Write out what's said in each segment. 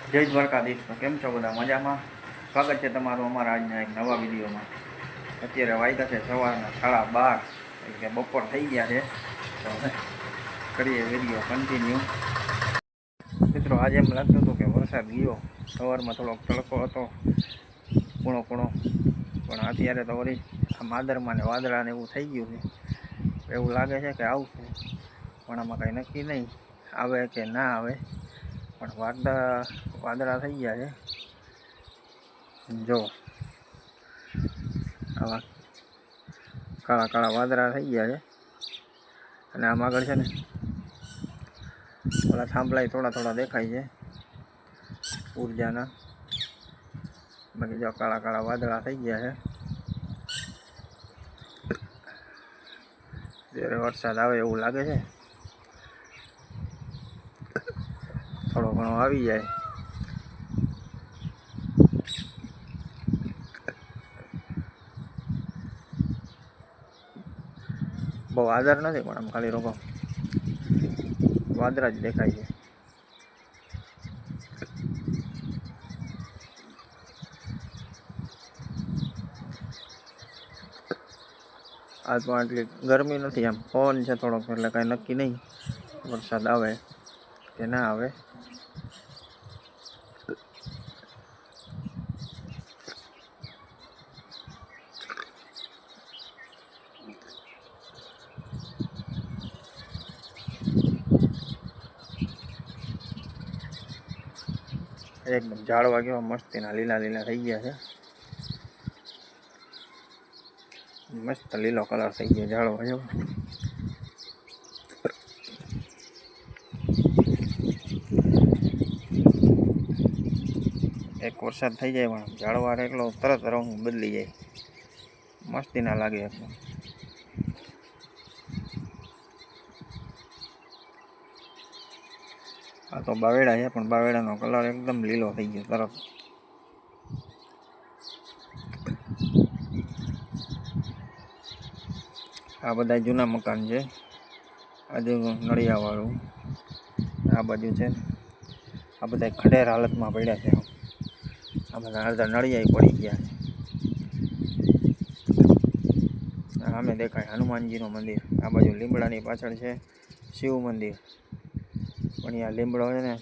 જય દ્વારકાધીશ. કેમ છો બધા? મજામાં? સ્વાગત છે તમારું અમારા આજના એક નવા વિડીયોમાં. અત્યારે વાગ્યા છે સવારના 12:30, એટલે કે બપોર થઈ ગયા છે. તો હવે કરીએ વિડીયો કન્ટિન્યુ. મિત્રો, આજે એમ લાગતું હતું કે વરસાદ ગયો. સવારમાં થોડોક તડકો હતો, કૂણો પણ અત્યારે તો વળી આ માદરમાં ને વાદળાને એવું થઈ ગયું છે. એવું લાગે છે કે આવશે, પણ આમાં કંઈ નક્કી નહીં આવે કે ના આવે. પણ વાદળા થઈ ગયા છે. જો આવા કાળા કાળા વાદળા થઈ ગયા છે. અને આમ આગળ છે ને ઓલા થાંભલા થોડા થોડા દેખાય છે ઉર્જાના. બાકી જો કાળા કાળા વાદળા થઈ ગયા છે. ત્યારે વરસાદ આવે એવું લાગે છે. થોડો ઘણો આવી જાય. બહુ આધાર નથી, પણ આમ ખાલી રોકો વાદળા જ દેખાય છે. આજ પણ આટલી ગરમી નથી, આમ પવન છે થોડોક, એટલે કાંઈ નક્કી નહીં વરસાદ આવે કે ના આવે. એકદમ ઝાડવા કેવા મસ્તીના લીલા લીલા થઈ ગયા છે. મસ્ત લીલો કલર થઈ ગયો ઝાડવા જેવો. એક વરસાદ થઈ જાય પણ ઝાડવા એટલો તરત રંગ બદલી જાય, મસ્તી ના લાગે એકદમ. આ તો બાવેડા છે, પણ બાવેડાનો કલર એકદમ લીલો થઈ ગયો તરત. આ બધા જૂના મકાન છે, આજુ નળિયાવાળું. આ બાજુ છે, આ બધા ખંડેર હાલતમાં પડ્યા છે. આ બધા અડધા નળિયા પડી ગયા છે. સામે દેખાય હનુમાનજીનું મંદિર. આ બાજુ લીમડાની પાછળ છે શિવ મંદિર. પણ અહીંયા લીમડો છે ને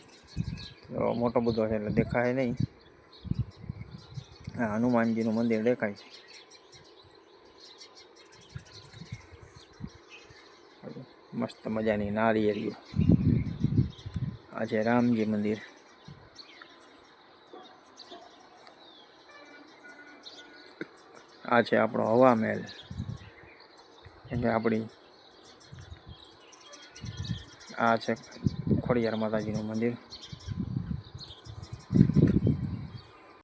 તો મોટો બધો છે, એટલે દેખાય નહીં. હા, હનુમાનજીનું મંદિર દેખાય છે. મસ્ત મજાની નારિયેળીઓ. આ છે રામજી મંદિર. આ છે આપણો હવા મહેલ, એટલે આપણી. આ છે ખોડિયાર માતાજીનું મંદિર.